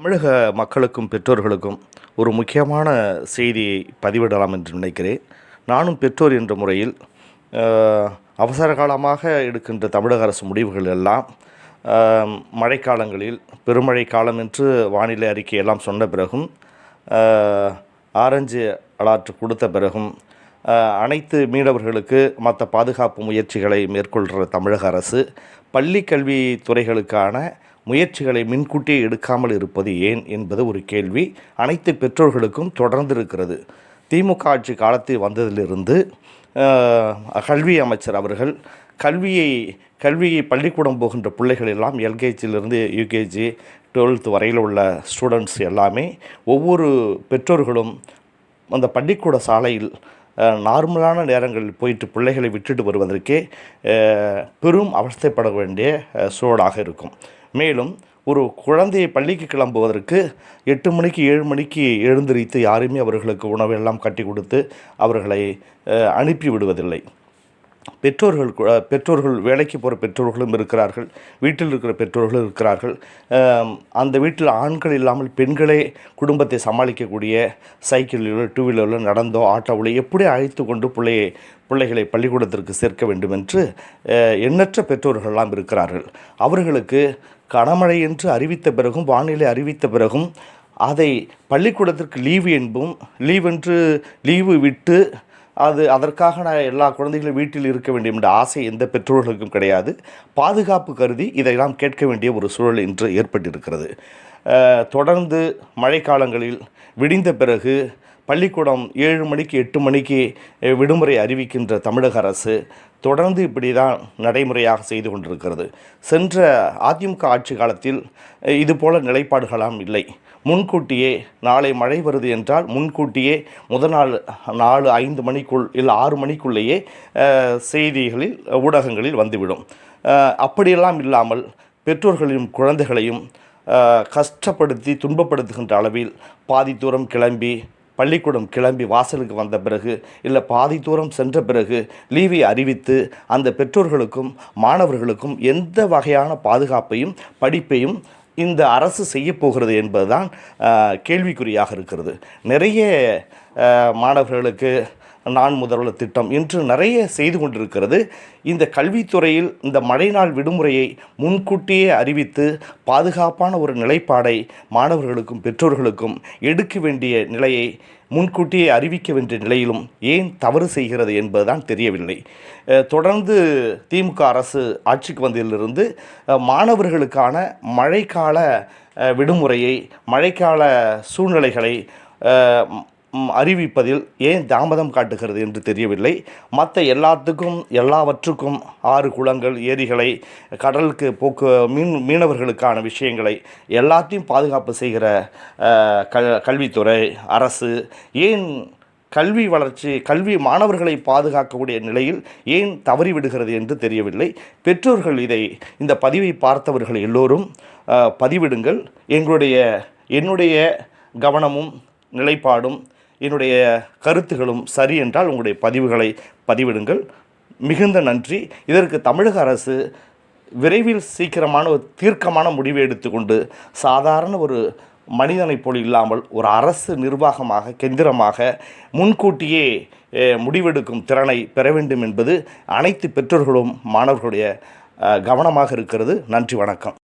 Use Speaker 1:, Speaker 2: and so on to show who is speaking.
Speaker 1: தமிழக மக்களுக்கும் பெற்றோர்களுக்கும் ஒரு முக்கியமான செய்தியை பதிவிடலாம் என்று நினைக்கிறேன். நானும் பெற்றோர் என்ற முறையில் அவசர காலமாக எடுக்கின்ற தமிழக அரசு முடிவுகள் எல்லாம் மழைக்காலங்களில் பெருமழை காலம் என்று வானிலை அறிக்கை எல்லாம் சொன்ன பிறகும் ஆரஞ்சு அலர்ட் கொடுத்த பிறகும் அனைத்து மீனவர்களுக்கு மற்ற பாதுகாப்பு முயற்சிகளை மேற்கொள்கிற தமிழக அரசு பள்ளி கல்வி துறைகளுக்கான முயற்சிகளை முன்கூட்டியே எடுக்காமல் இருப்பது ஏன் என்பது ஒரு கேள்வி அனைத்து பெற்றோர்களுக்கும் தொடர்ந்து இருக்கிறது. திமுக ஆட்சி காலத்தில் வந்ததிலிருந்து கல்வி அமைச்சர் அவர்கள் கல்வியை பள்ளிக்கூடம் போகின்ற பிள்ளைகள் எல்லாம் எல்கேஜியிலிருந்து யூகேஜி 12th வரையில் உள்ள ஸ்டூடெண்ட்ஸ் எல்லாமே ஒவ்வொரு பெற்றோர்களும் அந்த பள்ளிக்கூட சாலையில் நார்மலான நேரங்களில் போயிட்டு பிள்ளைகளை விட்டுட்டு வருவதற்கே பெரும் அவஸ்தைப்பட வேண்டிய சூழலாக இருக்கும். மேலும் ஒரு குழந்தையை பள்ளிக்கு கிளம்புவதற்கு 8 மணிக்கு 7 மணிக்கு எழுந்திரித்து யாருமே அவர்களுக்கு உணவெல்லாம் கட்டி கொடுத்து அவர்களை அனுப்பி விடுவதில்லை. பெற்றோர்கள் வேலைக்கு போகிற பெற்றோர்களும் இருக்கிறார்கள், வீட்டில் இருக்கிற பெற்றோர்களும் இருக்கிறார்கள். அந்த வீட்டில் ஆண்கள் இல்லாமல் பெண்களே குடும்பத்தை சமாளிக்கக்கூடிய சைக்கிளிலோ 2 வீலரிலோ நடந்தோ ஆட்டோவிலோ எப்படி அழைத்து கொண்டு பிள்ளைகளை பள்ளிக்கூடத்திற்கு சேர்க்க வேண்டும் என்று எண்ணற்ற பெற்றோர்களெல்லாம் இருக்கிறார்கள். அவர்களுக்கு கனமழை என்று அறிவித்த பிறகும் வானிலை அறிவித்த பிறகும் அதை பள்ளிக்கூடத்திற்கு லீவு விட்டு அதற்காக நான் எல்லா குழந்தைகளும் வீட்டில் இருக்க வேண்டும் என்ற ஆசை எந்த பெற்றோர்களுக்கும் கிடையாது. பாதுகாப்பு கருதி இதையெல்லாம் கேட்க வேண்டிய ஒரு சூழல் இன்று ஏற்பட்டிருக்கிறது. தொடர்ந்து மழைக்காலங்களில் விடிந்த பிறகு பள்ளிக்கூடம் 7 மணிக்கு 8 மணிக்கு விடுமுறை அறிவிக்கின்ற தமிழக அரசு தொடர்ந்து இப்படி தான் நடைமுறையாக செய்து கொண்டிருக்கிறது. சென்ற அதிமுக ஆட்சி காலத்தில் இதுபோல நிலைப்பாடுகளாம் இல்லை. முன்கூட்டியே நாளை மழை வருது என்றால் முன்கூட்டியே முதல் நாள் 4-5 மணிக்குள் இல்லை 6 மணிக்குள்ளேயே செய்திகளில் ஊடகங்களில் வந்துவிடும். அப்படியெல்லாம் இல்லாமல் பெற்றோர்களையும் குழந்தைகளையும் கஷ்டப்படுத்தி துன்பப்படுத்துகின்ற அளவில் பாதி தூரம் கிளம்பி பள்ளிக்கூடம் கிளம்பி வாசலுக்கு வந்த பிறகு இல்லை பாதி தூரம் சென்ற பிறகு லீவை அறிவித்து அந்த பெற்றோர்களுக்கும் மாணவர்களுக்கும் எந்த வகையான பாதுகாப்பையும் படிப்பையும் இந்த அரசு செய்யப்போகிறது என்பதுதான் கேள்விக்குறியாக இருக்கிறது. நிறைய மாணவர்களுக்கு நான் முதல்வர் திட்டம் என்று நிறைய செய்து கொண்டிருக்கிறது. இந்த கல்வித்துறையில் இந்த மழைநாள் விடுமுறையை முன்கூட்டியே அறிவித்து பாதுகாப்பான ஒரு நிலைப்பாடை மாணவர்களுக்கும் பெற்றோர்களுக்கும் எடுக்க வேண்டிய நிலையை முன்கூட்டியே அறிவிக்க வேண்டிய நிலையிலும் ஏன் தவறு செய்கிறது என்பதுதான் தெரியவில்லை. தொடர்ந்து திமுக அரசு ஆட்சிக்கு வந்ததிலிருந்து மாணவர்களுக்கான மழைக்கால விடுமுறையை மழைக்கால சூழ்நிலைகளை அறிவிப்பதில் ஏன் தாமதம் காட்டுகிறது என்று தெரியவில்லை. மற்ற எல்லாவற்றுக்கும் ஆறு குளங்கள் ஏரிகளை கடலுக்கு மீனவர்களுக்கான விஷயங்களை எல்லாத்தையும் பாதுகாப்பு செய்கிற கல்வித்துறை அரசு ஏன் கல்வி மாணவர்களை பாதுகாக்கக்கூடிய நிலையில் ஏன் தவறிவிடுகிறது என்று தெரியவில்லை. பெற்றோர்கள் இந்த பதிவை பார்த்தவர்கள் எல்லோரும் பதிவிடுங்கள். என்னுடைய கவனமும் நிலைப்பாடும் என்னுடைய கருத்துகளும் சரி என்றால் உங்களுடைய பதிவுகளை பதிவிடுங்கள். மிகுந்த நன்றி. இதற்கு தமிழக அரசு விரைவில் சீக்கிரமான ஒரு தீர்க்கமான முடிவை எடுத்துக்கொண்டு சாதாரண ஒரு மனிதனைப் போல் இல்லாமல் ஒரு அரசு நிர்வாகமாக கேந்திரமாக முன்கூட்டியே முடிவெடுக்கும் திறனை பெற வேண்டும் என்பது அனைத்து பெற்றோர்களும் மாணவர்களுடைய கவனமாக இருக்கிறது. நன்றி, வணக்கம்.